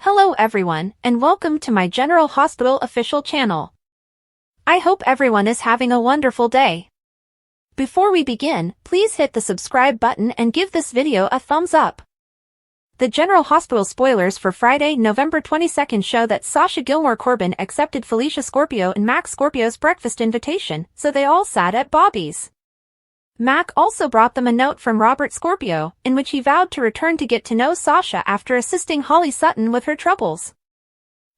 Hello everyone, and welcome to my General Hospital official channel. I hope everyone is having a wonderful day. Before we begin, please hit the subscribe button and give this video a thumbs up. The General Hospital spoilers for Friday, November 22nd show that Sasha Gilmore Corbin accepted Felicia Scorpio and Max Scorpio's breakfast invitation, so they all sat at Bobby's. Mac also brought them a note from Robert Scorpio, in which he vowed to return to get to know Sasha after assisting Holly Sutton with her troubles.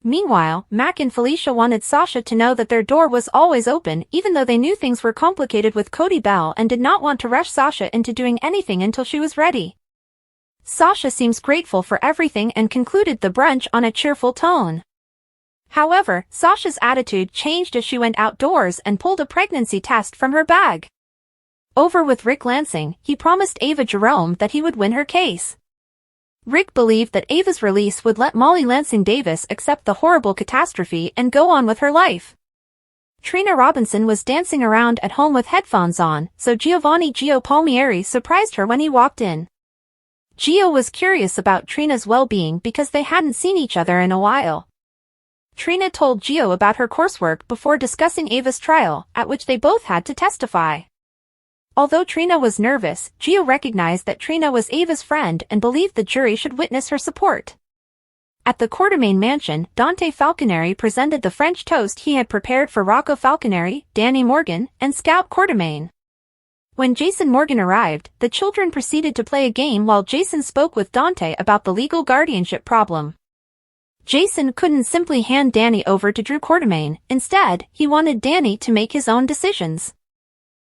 Meanwhile, Mac and Felicia wanted Sasha to know that their door was always open, even though they knew things were complicated with Cody Bell and did not want to rush Sasha into doing anything until she was ready. Sasha seems grateful for everything and concluded the brunch on a cheerful tone. However, Sasha's attitude changed as she went outdoors and pulled a pregnancy test from her bag. Over with Rick Lansing, he promised Ava Jerome that he would win her case. Rick believed that Ava's release would let Molly Lansing Davis accept the horrible catastrophe and go on with her life. Trina Robinson was dancing around at home with headphones on, so Giovanni Gio Palmieri surprised her when he walked in. Gio was curious about Trina's well-being because they hadn't seen each other in a while. Trina told Gio about her coursework before discussing Ava's trial, at which they both had to testify. Although Trina was nervous, Gio recognized that Trina was Ava's friend and believed the jury should witness her support. At the Quartermaine mansion, Dante Falconeri presented the French toast he had prepared for Rocco Falconeri, Danny Morgan, and Scout Quartermaine. When Jason Morgan arrived, the children proceeded to play a game while Jason spoke with Dante about the legal guardianship problem. Jason couldn't simply hand Danny over to Drew Quartermaine. Instead, he wanted Danny to make his own decisions.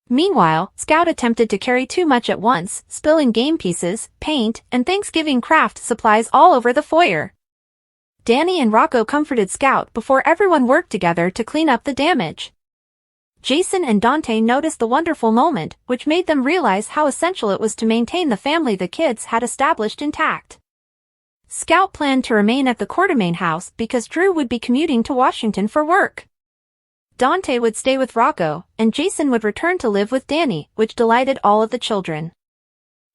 Meanwhile, Scout attempted to carry too much at once, spilling game pieces, paint, and Thanksgiving craft supplies all over the foyer. Danny and Rocco comforted Scout before everyone worked together to clean up the damage. Jason and Dante noticed the wonderful moment, which made them realize how essential it was to maintain the family the kids had established intact. Scout planned to remain at the Quartermaine house because Drew would be commuting to Washington for work. Dante would stay with Rocco, and Jason would return to live with Danny, which delighted all of the children.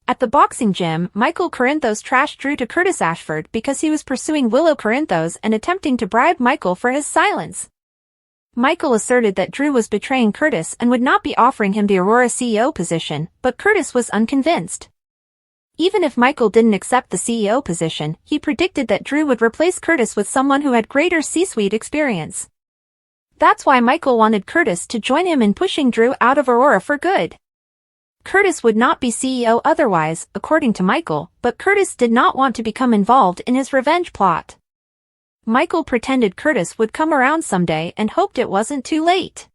At the boxing gym, Michael Corinthos trashed Drew to Curtis Ashford because he was pursuing Willow Corinthos and attempting to bribe Michael for his silence. Michael asserted that Drew was betraying Curtis and would not be offering him the Aurora CEO position, but Curtis was unconvinced. Even if Michael didn't accept the CEO position, he predicted that Drew would replace Curtis with someone who had greater C-suite experience. That's why Michael wanted Curtis to join him in pushing Drew out of Aurora for good. Curtis would not be CEO otherwise, according to Michael, but Curtis did not want to become involved in his revenge plot. Michael pretended Curtis would come around someday and hoped it wasn't too late.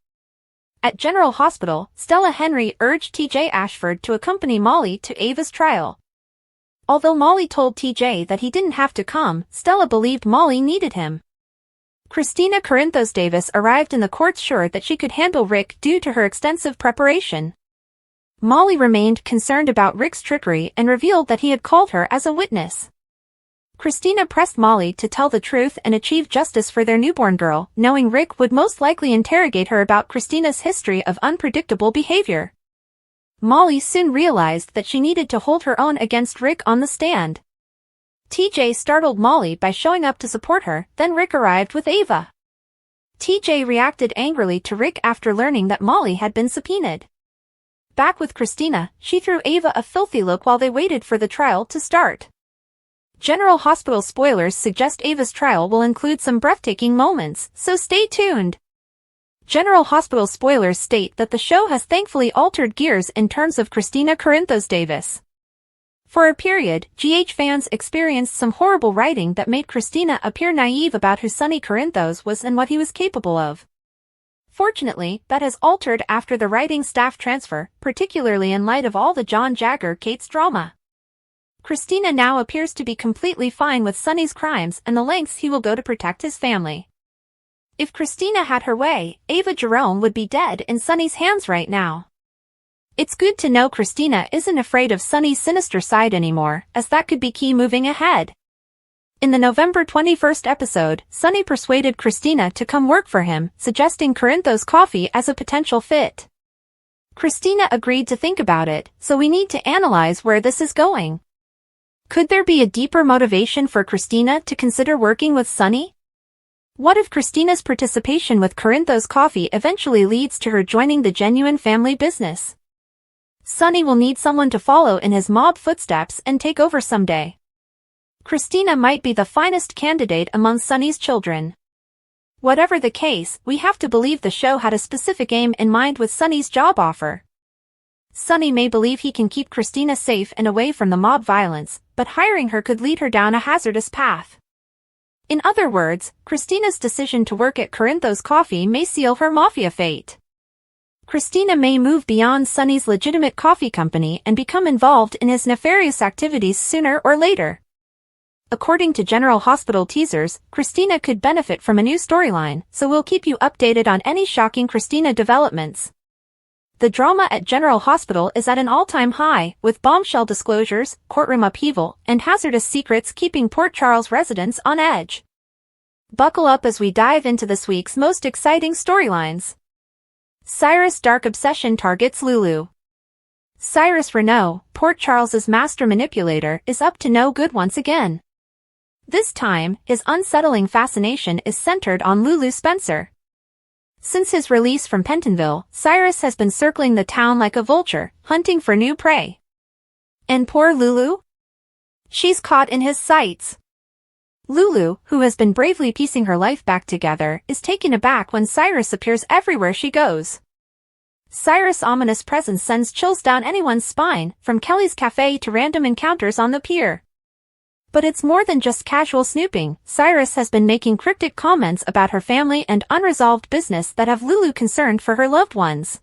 At General Hospital, Stella Henry urged TJ Ashford to accompany Molly to Ava's trial. Although Molly told TJ that he didn't have to come, Stella believed Molly needed him. Christina Corinthos Davis arrived in the court sure that she could handle Rick due to her extensive preparation. Molly remained concerned about Rick's trickery and revealed that he had called her as a witness. Christina pressed Molly to tell the truth and achieve justice for their newborn girl, knowing Rick would most likely interrogate her about Christina's history of unpredictable behavior. Molly soon realized that she needed to hold her own against Rick on the stand. TJ startled Molly by showing up to support her, then Rick arrived with Ava. TJ reacted angrily to Rick after learning that Molly had been subpoenaed. Back with Christina, she threw Ava a filthy look while they waited for the trial to start. General Hospital spoilers suggest Ava's trial will include some breathtaking moments, so stay tuned. General Hospital spoilers state that the show has thankfully altered gears in terms of Christina Corinthos Davis. For a period, GH fans experienced some horrible writing that made Christina appear naive about who Sonny Corinthos was and what he was capable of. Fortunately, that has altered after the writing staff transfer, particularly in light of all the John Jagger-Kate's drama. Christina now appears to be completely fine with Sonny's crimes and the lengths he will go to protect his family. If Christina had her way, Ava Jerome would be dead in Sonny's hands right now. It's good to know Christina isn't afraid of Sonny's sinister side anymore, as that could be key moving ahead. In the November 21st episode, Sonny persuaded Christina to come work for him, suggesting Corinthos Coffee as a potential fit. Christina agreed to think about it, so we need to analyze where this is going. Could there be a deeper motivation for Christina to consider working with Sunny? What if Christina's participation with Corinthos Coffee eventually leads to her joining the genuine family business? Sunny will need someone to follow in his mob footsteps and take over someday. Christina might be the finest candidate among Sunny's children. Whatever the case, we have to believe the show had a specific aim in mind with Sunny's job offer. Sunny may believe he can keep Christina safe and away from the mob violence, but hiring her could lead her down a hazardous path. In other words, Christina's decision to work at Corinthos Coffee may seal her mafia fate. Christina may move beyond Sunny's legitimate coffee company and become involved in his nefarious activities sooner or later. According to General Hospital teasers, Christina could benefit from a new storyline, so we'll keep you updated on any shocking Christina developments. The drama at General Hospital is at an all-time high, with bombshell disclosures, courtroom upheaval, and hazardous secrets keeping Port Charles residents on edge. Buckle up as we dive into this week's most exciting storylines. Cyrus' dark obsession targets Lulu. Cyrus Renaud, Port Charles's master manipulator, is up to no good once again. This time, his unsettling fascination is centered on Lulu Spencer. Since his release from Pentonville, Cyrus has been circling the town like a vulture, hunting for new prey. And poor Lulu? She's caught in his sights. Lulu, who has been bravely piecing her life back together, is taken aback when Cyrus appears everywhere she goes. Cyrus' ominous presence sends chills down anyone's spine, from Kelly's cafe to random encounters on the pier. But it's more than just casual snooping. Cyrus has been making cryptic comments about her family and unresolved business that have Lulu concerned for her loved ones.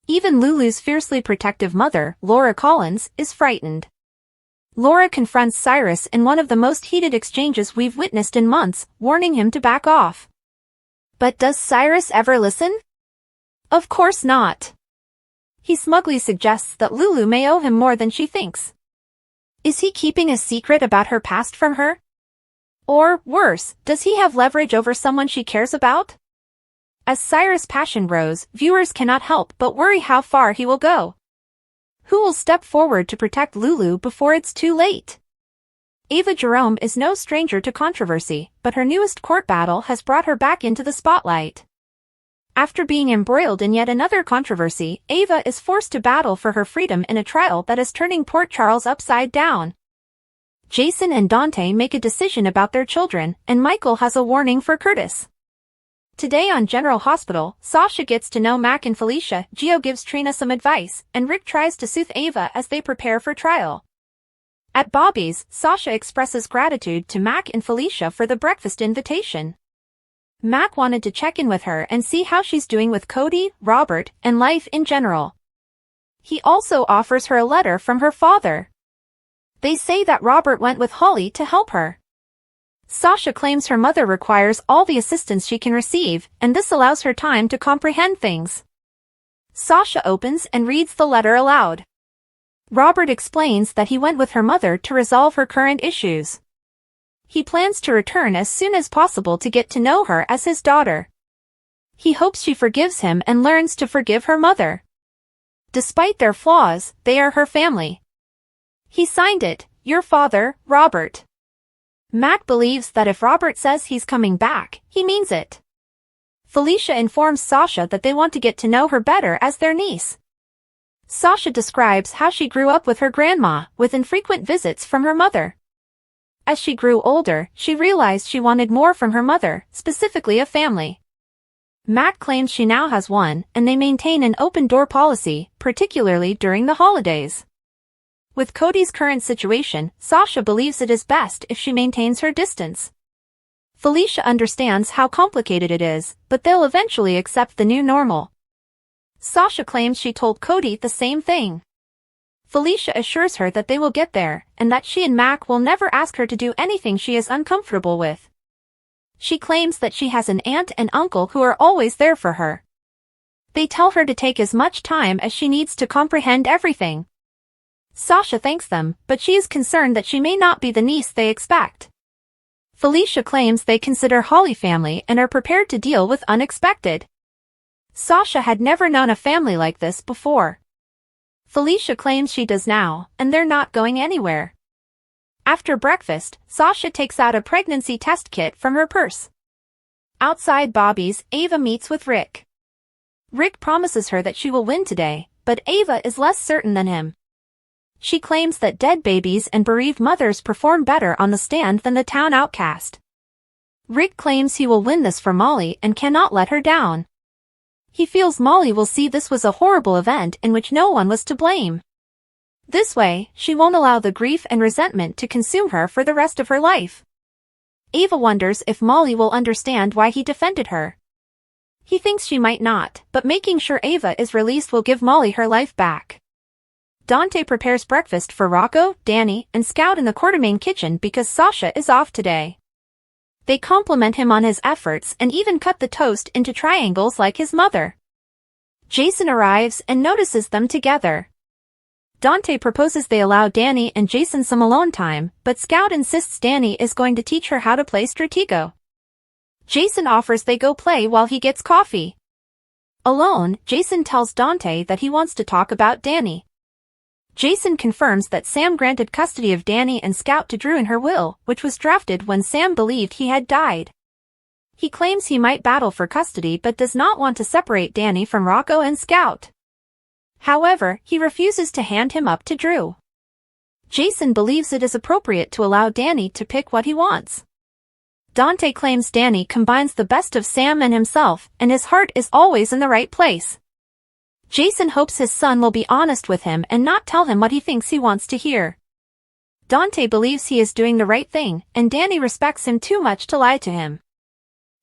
Even Lulu's fiercely protective mother, Laura Collins, is frightened. Laura confronts Cyrus in one of the most heated exchanges we've witnessed in months, warning him to back off. But does Cyrus ever listen? Of course not. He smugly suggests that Lulu may owe him more than she thinks. Is he keeping a secret about her past from her? Or, worse, does he have leverage over someone she cares about? As Cyrus' passion grows, viewers cannot help but worry how far he will go. Who will step forward to protect Lulu before it's too late? Ava Jerome is no stranger to controversy, but her newest court battle has brought her back into the spotlight. After being embroiled in yet another controversy, Ava is forced to battle for her freedom in a trial that is turning Port Charles upside down. Jason and Dante make a decision about their children, and Michael has a warning for Curtis. Today on General Hospital, Sasha gets to know Mac and Felicia, Gio gives Trina some advice, and Rick tries to soothe Ava as they prepare for trial. At Bobby's, Sasha expresses gratitude to Mac and Felicia for the breakfast invitation. Mac wanted to check in with her and see how she's doing with Cody, Robert, and life in general. He also offers her a letter from her father. They say that Robert went with Holly to help her. Sasha claims her mother requires all the assistance she can receive, and this allows her time to comprehend things. Sasha opens and reads the letter aloud. Robert explains that he went with her mother to resolve her current issues. He plans to return as soon as possible to get to know her as his daughter. He hopes she forgives him and learns to forgive her mother. Despite their flaws, they are her family. He signed it, "Your father, Robert." Mac believes that if Robert says he's coming back, he means it. Felicia informs Sasha that they want to get to know her better as their niece. Sasha describes how she grew up with her grandma, with infrequent visits from her mother. As she grew older, she realized she wanted more from her mother, specifically a family. Mac claims she now has one, and they maintain an open-door policy, particularly during the holidays. With Cody's current situation, Sasha believes it is best if she maintains her distance. Felicia understands how complicated it is, but they'll eventually accept the new normal. Sasha claims she told Cody the same thing. Felicia assures her that they will get there, and that she and Mac will never ask her to do anything she is uncomfortable with. She claims that she has an aunt and uncle who are always there for her. They tell her to take as much time as she needs to comprehend everything. Sasha thanks them, but she is concerned that she may not be the niece they expect. Felicia claims they consider Holly family and are prepared to deal with unexpected. Sasha had never known a family like this before. Felicia claims she does now, and they're not going anywhere. After breakfast, Sasha takes out a pregnancy test kit from her purse. Outside Bobby's, Ava meets with Rick. Rick promises her that she will win today, but Ava is less certain than him. She claims that dead babies and bereaved mothers perform better on the stand than the town outcast. Rick claims he will win this for Molly and cannot let her down. He feels Molly will see this was a horrible event in which no one was to blame. This way, she won't allow the grief and resentment to consume her for the rest of her life. Ava wonders if Molly will understand why he defended her. He thinks she might not, but making sure Ava is released will give Molly her life back. Dante prepares breakfast for Rocco, Danny, and Scout in the Quartermain kitchen because Sasha is off today. They compliment him on his efforts and even cut the toast into triangles like his mother. Jason arrives and notices them together. Dante proposes they allow Danny and Jason some alone time, but Scout insists Danny is going to teach her how to play Stratego. Jason offers they go play while he gets coffee. Alone, Jason tells Dante that he wants to talk about Danny. Jason confirms that Sam granted custody of Danny and Scout to Drew in her will, which was drafted when Sam believed he had died. He claims he might battle for custody but does not want to separate Danny from Rocco and Scout. However, he refuses to hand him up to Drew. Jason believes it is appropriate to allow Danny to pick what he wants. Dante claims Danny combines the best of Sam and himself, and his heart is always in the right place. Jason hopes his son will be honest with him and not tell him what he thinks he wants to hear. Dante believes he is doing the right thing, and Danny respects him too much to lie to him.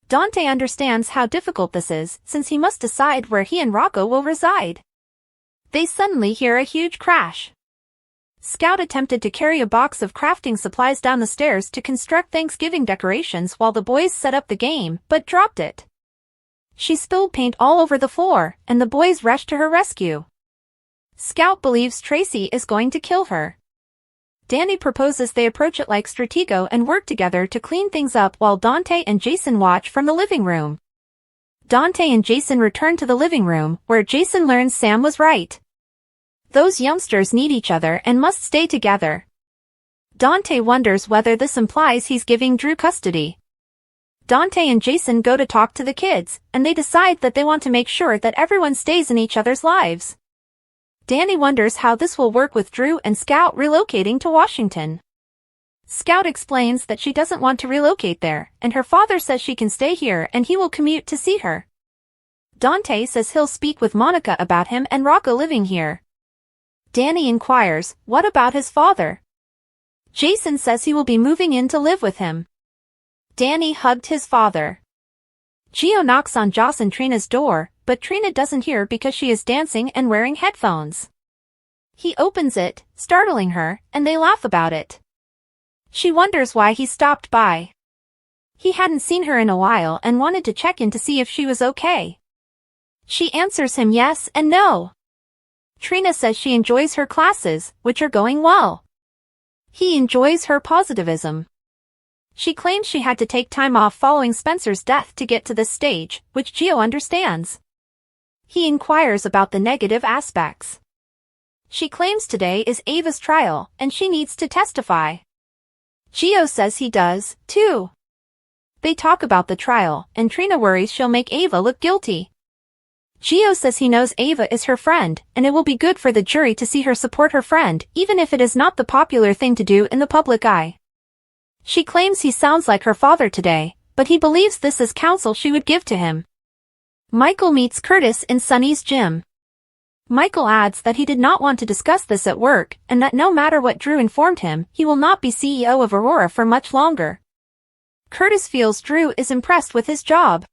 Dante understands how difficult this is, since he must decide where he and Rocco will reside. They suddenly hear a huge crash. Scout attempted to carry a box of crafting supplies down the stairs to construct Thanksgiving decorations while the boys set up the game, but dropped it. She spilled paint all over the floor, and the boys rushed to her rescue. Scout believes Tracy is going to kill her. Danny proposes they approach it like Stratego and work together to clean things up while Dante and Jason watch from the living room. Dante and Jason return to the living room, where Jason learns Sam was right. Those youngsters need each other and must stay together. Dante wonders whether this implies he's giving Drew custody. Dante and Jason go to talk to the kids, and they decide that they want to make sure that everyone stays in each other's lives. Danny wonders how this will work with Drew and Scout relocating to Washington. Scout explains that she doesn't want to relocate there, and her father says she can stay here and he will commute to see her. Dante says he'll speak with Monica about him and Rocco living here. Danny inquires, what about his father? Jason says he will be moving in to live with him. Danny hugged his father. Gio knocks on Joss and Trina's door, but Trina doesn't hear because she is dancing and wearing headphones. He opens it, startling her, and they laugh about it. She wonders why he stopped by. He hadn't seen her in a while and wanted to check in to see if she was okay. She answers him yes and no. Trina says she enjoys her classes, which are going well. He enjoys her positivism. She claims she had to take time off following Spencer's death to get to this stage, which Gio understands. He inquires about the negative aspects. She claims today is Ava's trial, and she needs to testify. Gio says he does, too. They talk about the trial, and Trina worries she'll make Ava look guilty. Gio says he knows Ava is her friend, and it will be good for the jury to see her support her friend, even if it is not the popular thing to do in the public eye. She claims he sounds like her father today, but he believes this is counsel she would give to him. Michael meets Curtis in Sunny's gym. Michael adds that he did not want to discuss this at work, and that no matter what Drew informed him, he will not be CEO of Aurora for much longer. Curtis feels Drew is impressed with his job.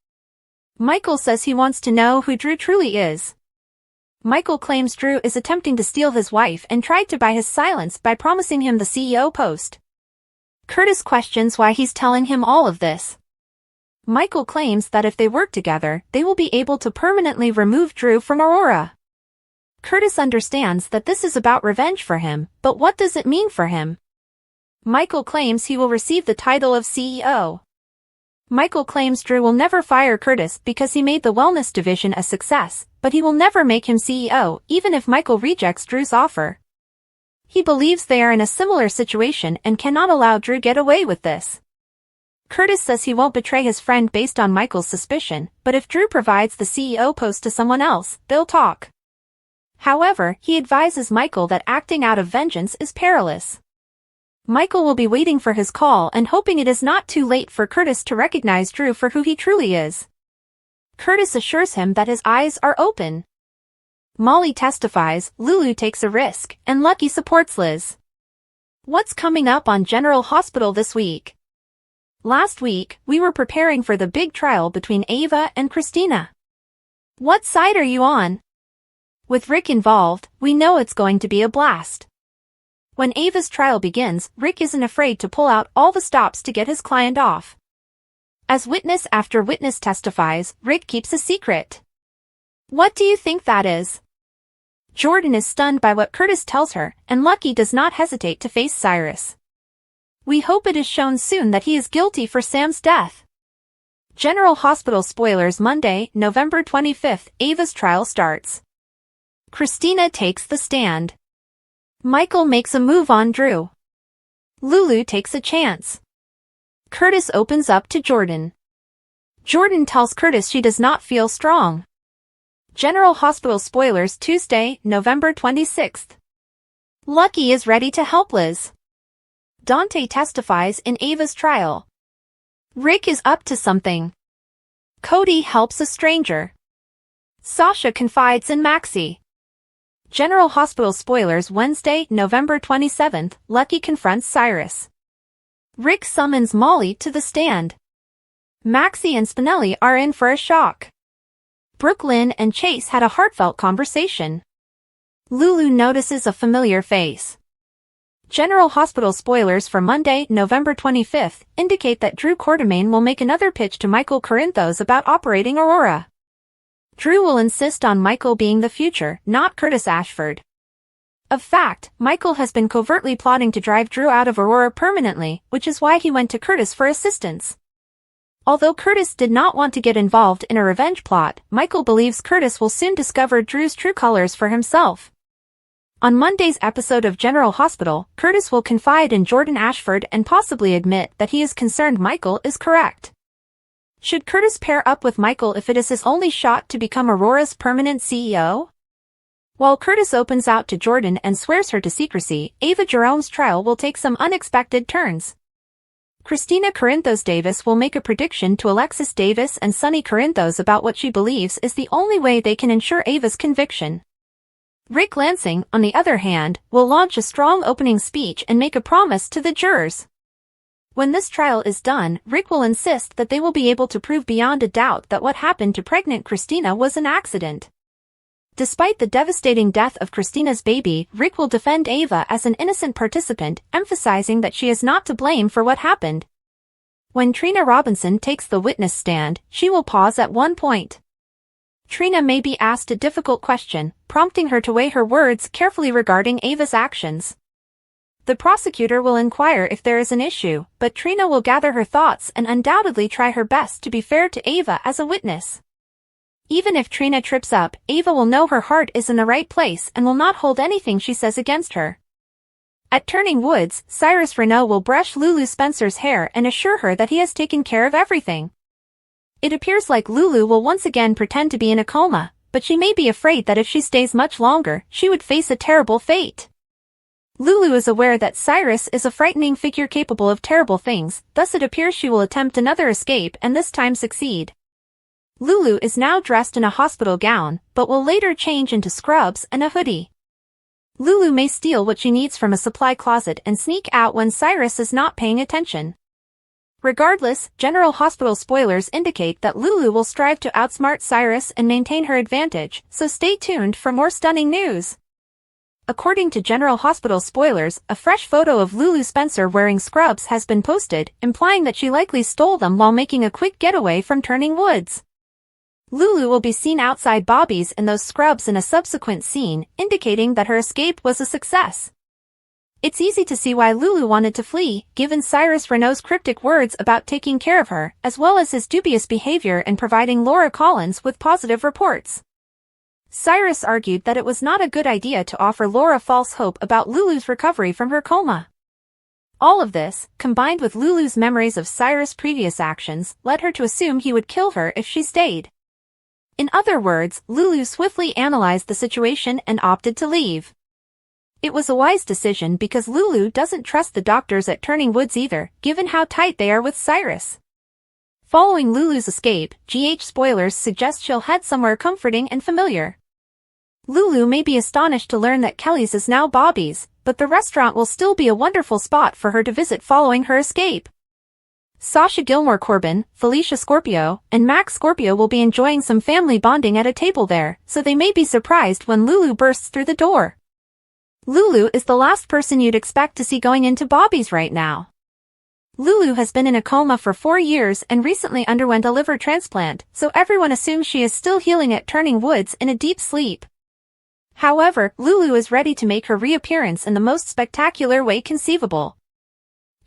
Michael says he wants to know who Drew truly is. Michael claims Drew is attempting to steal his wife and tried to buy his silence by promising him the CEO post. Curtis questions why he's telling him all of this. Michael claims that if they work together, they will be able to permanently remove Drew from Aurora. Curtis understands that this is about revenge for him, but what does it mean for him? Michael claims he will receive the title of CEO. Michael claims Drew will never fire Curtis because he made the wellness division a success, but he will never make him CEO, even if Michael rejects Drew's offer. He believes they are in a similar situation and cannot allow Drew get away with this. Curtis says he won't betray his friend based on Michael's suspicion, but if Drew provides the CEO post to someone else, they'll talk. However, he advises Michael that acting out of vengeance is perilous. Michael will be waiting for his call and hoping it is not too late for Curtis to recognize Drew for who he truly is. Curtis assures him that his eyes are open. Molly testifies, Lulu takes a risk, and Lucky supports Liz. What's coming up on General Hospital this week? Last week, we were preparing for the big trial between Ava and Christina. What side are you on? With Rick involved, we know it's going to be a blast. When Ava's trial begins, Rick isn't afraid to pull out all the stops to get his client off. As witness after witness testifies, Rick keeps a secret. What do you think that is? Jordan is stunned by what Curtis tells her, and Lucky does not hesitate to face Cyrus. We hope it is shown soon that he is guilty for Sam's death. General Hospital spoilers Monday, November 25th, Ava's trial starts. Christina takes the stand. Michael makes a move on Drew. Lulu takes a chance. Curtis opens up to Jordan. Jordan tells Curtis she does not feel strong. General Hospital spoilers Tuesday, November 26th. Lucky is ready to help Liz. Dante testifies in Ava's trial. Rick is up to something. Cody helps a stranger. Sasha confides in Maxie. General Hospital spoilers Wednesday, November 27th, Lucky confronts Cyrus. Rick summons Molly to the stand. Maxie and Spinelli are in for a shock. Brooklyn and Chase had a heartfelt conversation. Lulu notices a familiar face. General Hospital spoilers for Monday, November 25th, indicate that Drew Quartermain will make another pitch to Michael Corinthos about operating Aurora. Drew will insist on Michael being the future, not Curtis Ashford. Of fact, Michael has been covertly plotting to drive Drew out of Aurora permanently, which is why he went to Curtis for assistance. Although Curtis did not want to get involved in a revenge plot, Michael believes Curtis will soon discover Drew's true colors for himself. On Monday's episode of General Hospital, Curtis will confide in Jordan Ashford and possibly admit that he is concerned Michael is correct. Should Curtis pair up with Michael if it is his only shot to become Aurora's permanent CEO? While Curtis opens out to Jordan and swears her to secrecy, Ava Jerome's trial will take some unexpected turns. Christina Corinthos Davis will make a prediction to Alexis Davis and Sonny Corinthos about what she believes is the only way they can ensure Ava's conviction. Rick Lansing, on the other hand, will launch a strong opening speech and make a promise to the jurors. When this trial is done, Rick will insist that they will be able to prove beyond a doubt that what happened to pregnant Christina was an accident. Despite the devastating death of Christina's baby, Rick will defend Ava as an innocent participant, emphasizing that she is not to blame for what happened. When Trina Robinson takes the witness stand, she will pause at one point. Trina may be asked a difficult question, prompting her to weigh her words carefully regarding Ava's actions. The prosecutor will inquire if there is an issue, but Trina will gather her thoughts and undoubtedly try her best to be fair to Ava as a witness. Even if Trina trips up, Ava will know her heart is in the right place and will not hold anything she says against her. At Turning Woods, Cyrus Renaud will brush Lulu Spencer's hair and assure her that he has taken care of everything. It appears like Lulu will once again pretend to be in a coma, but she may be afraid that if she stays much longer, she would face a terrible fate. Lulu is aware that Cyrus is a frightening figure capable of terrible things, thus it appears she will attempt another escape and this time succeed. Lulu is now dressed in a hospital gown, but will later change into scrubs and a hoodie. Lulu may steal what she needs from a supply closet and sneak out when Cyrus is not paying attention. Regardless, General Hospital spoilers indicate that Lulu will strive to outsmart Cyrus and maintain her advantage, so stay tuned for more stunning news. According to General Hospital spoilers, a fresh photo of Lulu Spencer wearing scrubs has been posted, implying that she likely stole them while making a quick getaway from Turning Woods. Lulu will be seen outside Bobby's in those scrubs in a subsequent scene, indicating that her escape was a success. It's easy to see why Lulu wanted to flee, given Cyrus Renaud's cryptic words about taking care of her, as well as his dubious behavior in providing Laura Collins with positive reports. Cyrus argued that it was not a good idea to offer Laura false hope about Lulu's recovery from her coma. All of this, combined with Lulu's memories of Cyrus' previous actions, led her to assume he would kill her if she stayed. In other words, Lulu swiftly analyzed the situation and opted to leave. It was a wise decision because Lulu doesn't trust the doctors at Turning Woods either, given how tight they are with Cyrus. Following Lulu's escape, GH spoilers suggest she'll head somewhere comforting and familiar. Lulu may be astonished to learn that Kelly's is now Bobby's, but the restaurant will still be a wonderful spot for her to visit following her escape. Sasha Gilmore Corbin, Felicia Scorpio, and Max Scorpio will be enjoying some family bonding at a table there, so they may be surprised when Lulu bursts through the door. Lulu is the last person you'd expect to see going into Bobby's right now. Lulu has been in a coma for 4 years and recently underwent a liver transplant, so everyone assumes she is still healing at Turning Woods in a deep sleep. However, Lulu is ready to make her reappearance in the most spectacular way conceivable.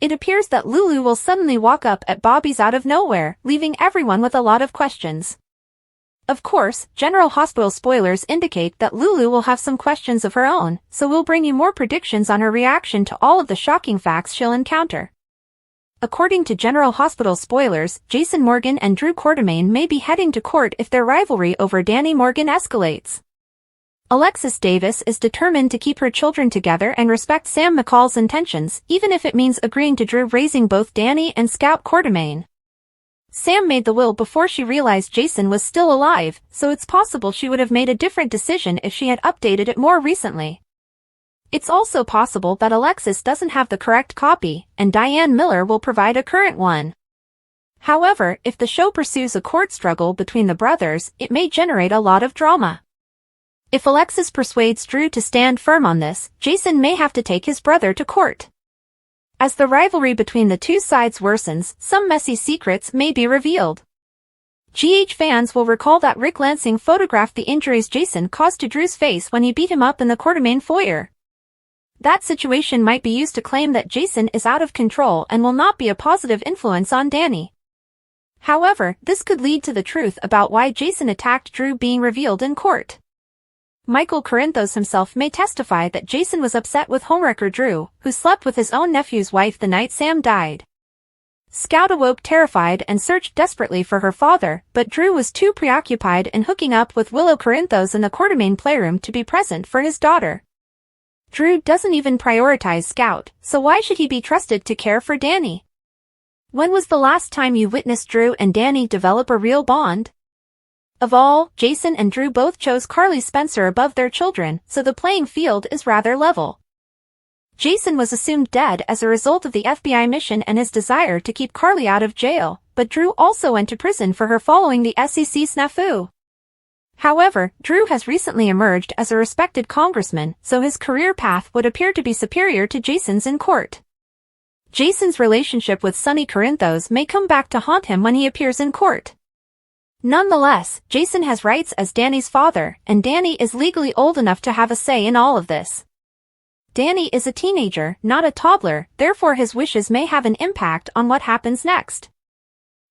It appears that Lulu will suddenly walk up at Bobby's out of nowhere, leaving everyone with a lot of questions. Of course, General Hospital spoilers indicate that Lulu will have some questions of her own, so we'll bring you more predictions on her reaction to all of the shocking facts she'll encounter. According to General Hospital spoilers, Jason Morgan and Drew Quartermaine may be heading to court if their rivalry over Danny Morgan escalates. Alexis Davis is determined to keep her children together and respect Sam McCall's intentions, even if it means agreeing to Drew raising both Danny and Scout Quartermaine. Sam made the will before she realized Jason was still alive, so it's possible she would have made a different decision if she had updated it more recently. It's also possible that Alexis doesn't have the correct copy, and Diane Miller will provide a current one. However, if the show pursues a court struggle between the brothers, it may generate a lot of drama. If Alexis persuades Drew to stand firm on this, Jason may have to take his brother to court. As the rivalry between the two sides worsens, some messy secrets may be revealed. GH fans will recall that Rick Lansing photographed the injuries Jason caused to Drew's face when he beat him up in the Quartermaine foyer. That situation might be used to claim that Jason is out of control and will not be a positive influence on Danny. However, this could lead to the truth about why Jason attacked Drew being revealed in court. Michael Corinthos himself may testify that Jason was upset with homewrecker Drew, who slept with his own nephew's wife the night Sam died. Scout awoke terrified and searched desperately for her father, but Drew was too preoccupied in hooking up with Willow Corinthos in the Quartermaine playroom to be present for his daughter. Drew doesn't even prioritize Scout, so why should he be trusted to care for Danny? When was the last time you witnessed Drew and Danny develop a real bond? Of all, Jason and Drew both chose Carly Spencer above their children, so the playing field is rather level. Jason was assumed dead as a result of the FBI mission and his desire to keep Carly out of jail, but Drew also went to prison for her following the SEC snafu. However, Drew has recently emerged as a respected congressman, so his career path would appear to be superior to Jason's in court. Jason's relationship with Sonny Corinthos may come back to haunt him when he appears in court. Nonetheless, Jason has rights as Danny's father, and Danny is legally old enough to have a say in all of this. Danny is a teenager, not a toddler, therefore his wishes may have an impact on what happens next.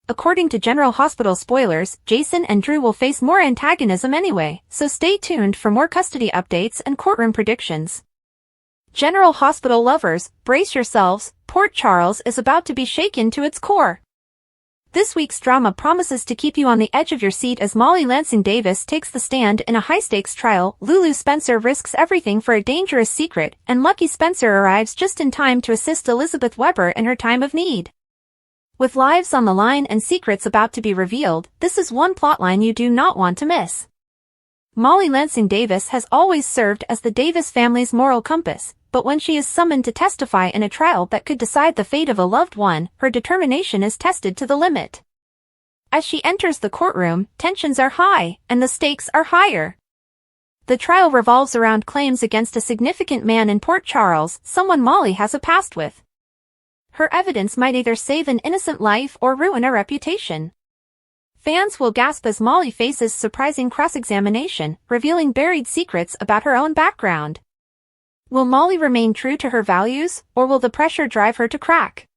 According to General Hospital spoilers, Jason and Drew will face more antagonism anyway, so stay tuned for more custody updates and courtroom predictions. General Hospital lovers, brace yourselves, Port Charles is about to be shaken to its core. This week's drama promises to keep you on the edge of your seat as Molly Lansing Davis takes the stand in a high-stakes trial. Lulu Spencer risks everything for a dangerous secret, and Lucky Spencer arrives just in time to assist Elizabeth Weber in her time of need. With lives on the line and secrets about to be revealed, this is one plotline you do not want to miss. Molly Lansing Davis has always served as the Davis family's moral compass, but when she is summoned to testify in a trial that could decide the fate of a loved one, her determination is tested to the limit. As she enters the courtroom, tensions are high, and the stakes are higher. The trial revolves around claims against a significant man in Port Charles, someone Molly has a past with. Her evidence might either save an innocent life or ruin a reputation. Fans will gasp as Molly faces surprising cross-examination, revealing buried secrets about her own background. Will Molly remain true to her values, or will the pressure drive her to crack?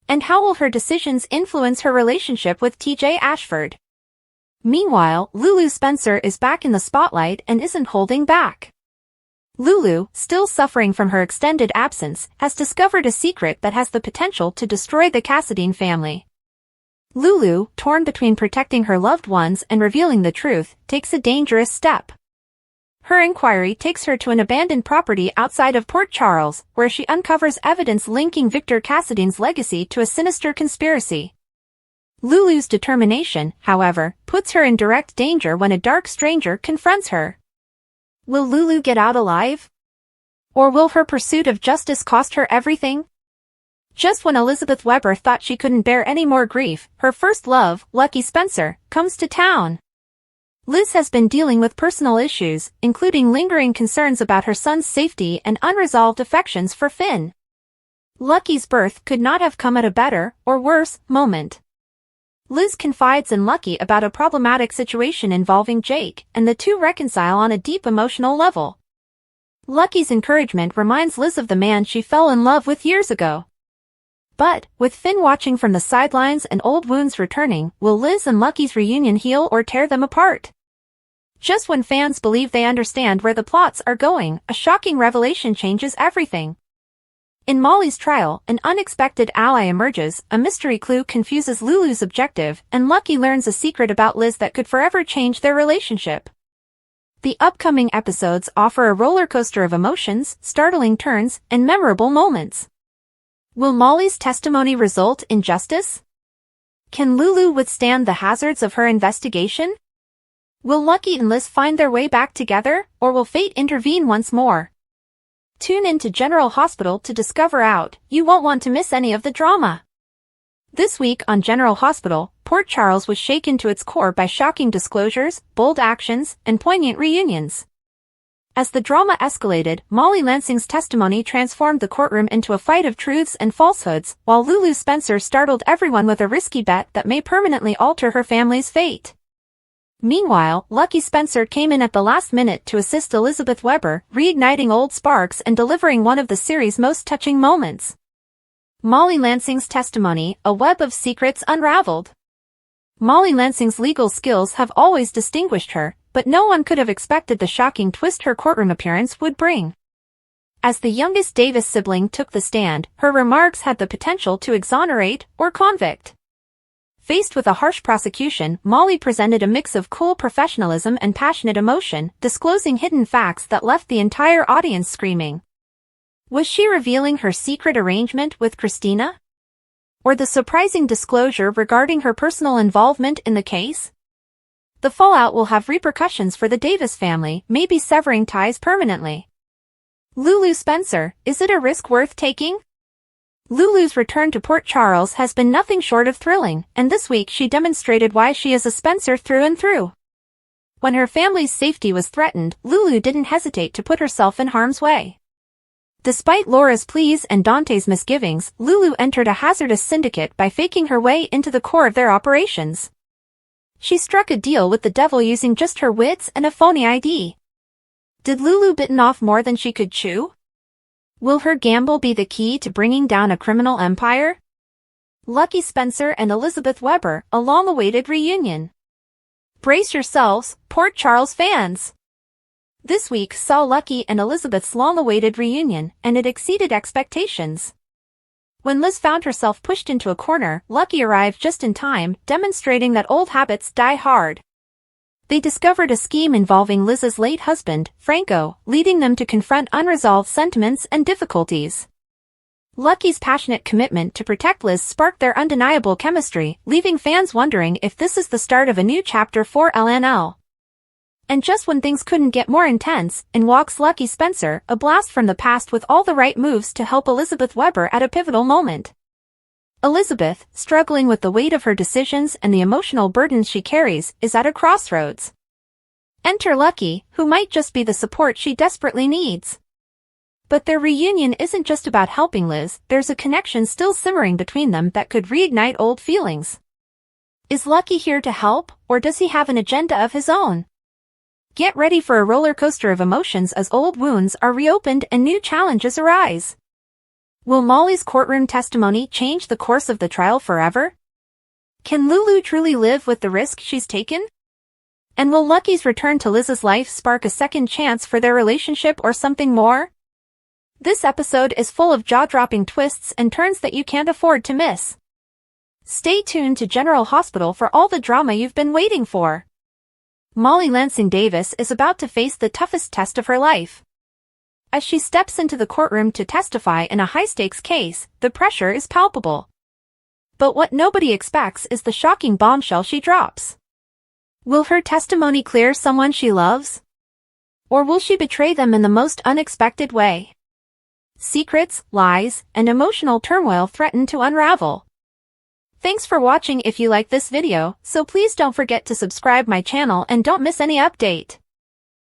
And how will her decisions influence her relationship with TJ Ashford? Meanwhile, Lulu Spencer is back in the spotlight and isn't holding back. Lulu, still suffering from her extended absence, has discovered a secret that has the potential to destroy the Cassadine family. Lulu, torn between protecting her loved ones and revealing the truth, takes a dangerous step. Her inquiry takes her to an abandoned property outside of Port Charles, where she uncovers evidence linking Victor Cassadine's legacy to a sinister conspiracy. Lulu's determination, however, puts her in direct danger when a dark stranger confronts her. Will Lulu get out alive? Or will her pursuit of justice cost her everything? Just when Elizabeth Weber thought she couldn't bear any more grief, her first love, Lucky Spencer, comes to town. Liz has been dealing with personal issues, including lingering concerns about her son's safety and unresolved affections for Finn. Lucky's birth could not have come at a better, or worse, moment. Liz confides in Lucky about a problematic situation involving Jake, and the two reconcile on a deep emotional level. Lucky's encouragement reminds Liz of the man she fell in love with years ago. But, with Finn watching from the sidelines and old wounds returning, will Liz and Lucky's reunion heal or tear them apart? Just when fans believe they understand where the plots are going, a shocking revelation changes everything. In Molly's trial, an unexpected ally emerges, a mystery clue confuses Lulu's objective, and Lucky learns a secret about Liz that could forever change their relationship. The upcoming episodes offer a roller coaster of emotions, startling turns, and memorable moments. Will Molly's testimony result in justice? Can Lulu withstand the hazards of her investigation? Will Lucky and Liz find their way back together, or will fate intervene once more? Tune in to General Hospital to discover out. You won't want to miss any of the drama. This week on General Hospital, Port Charles was shaken to its core by shocking disclosures, bold actions, and poignant reunions. As the drama escalated, Molly Lansing's testimony transformed the courtroom into a fight of truths and falsehoods, while Lulu Spencer startled everyone with a risky bet that may permanently alter her family's fate. Meanwhile, Lucky Spencer came in at the last minute to assist Elizabeth Weber, reigniting old sparks and delivering one of the series' most touching moments. Molly Lansing's testimony, a web of secrets unraveled. Molly Lansing's legal skills have always distinguished her, but no one could have expected the shocking twist her courtroom appearance would bring. As the youngest Davis sibling took the stand, her remarks had the potential to exonerate or convict. Faced with a harsh prosecution, Molly presented a mix of cool professionalism and passionate emotion, disclosing hidden facts that left the entire audience screaming. Was she revealing her secret arrangement with Christina? Or the surprising disclosure regarding her personal involvement in the case? The fallout will have repercussions for the Davis family, maybe severing ties permanently. Lulu Spencer, is it a risk worth taking? Lulu's return to Port Charles has been nothing short of thrilling, and this week she demonstrated why she is a Spencer through and through. When her family's safety was threatened, Lulu didn't hesitate to put herself in harm's way. Despite Laura's pleas and Dante's misgivings, Lulu entered a hazardous syndicate by faking her way into the core of their operations. She struck a deal with the devil using just her wits and a phony ID. Did Lulu bitten off more than she could chew? Will her gamble be the key to bringing down a criminal empire? Lucky Spencer and Elizabeth Weber, a long-awaited reunion. Brace yourselves, Port Charles fans! This week saw Lucky and Elizabeth's long-awaited reunion, and it exceeded expectations. When Liz found herself pushed into a corner, Lucky arrived just in time, demonstrating that old habits die hard. They discovered a scheme involving Liz's late husband, Franco, leading them to confront unresolved sentiments and difficulties. Lucky's passionate commitment to protect Liz sparked their undeniable chemistry, leaving fans wondering if this is the start of a new chapter for LNL. And just when things couldn't get more intense, in walks Lucky Spencer, a blast from the past with all the right moves to help Elizabeth Weber at a pivotal moment. Elizabeth, struggling with the weight of her decisions and the emotional burdens she carries, is at a crossroads. Enter Lucky, who might just be the support she desperately needs. But their reunion isn't just about helping Liz, there's a connection still simmering between them that could reignite old feelings. Is Lucky here to help, or does he have an agenda of his own? Get ready for a roller coaster of emotions as old wounds are reopened and new challenges arise. Will Molly's courtroom testimony change the course of the trial forever? Can Lulu truly live with the risk she's taken? And will Lucky's return to Liz's life spark a second chance for their relationship or something more? This episode is full of jaw-dropping twists and turns that you can't afford to miss. Stay tuned to General Hospital for all the drama you've been waiting for. Molly Lansing Davis is about to face the toughest test of her life. As she steps into the courtroom to testify in a high-stakes case, the pressure is palpable. But what nobody expects is the shocking bombshell she drops. Will her testimony clear someone she loves? Or will she betray them in the most unexpected way? Secrets, lies, and emotional turmoil threaten to unravel. Thanks for watching. If you like this video, so please don't forget to subscribe my channel and don't miss any update.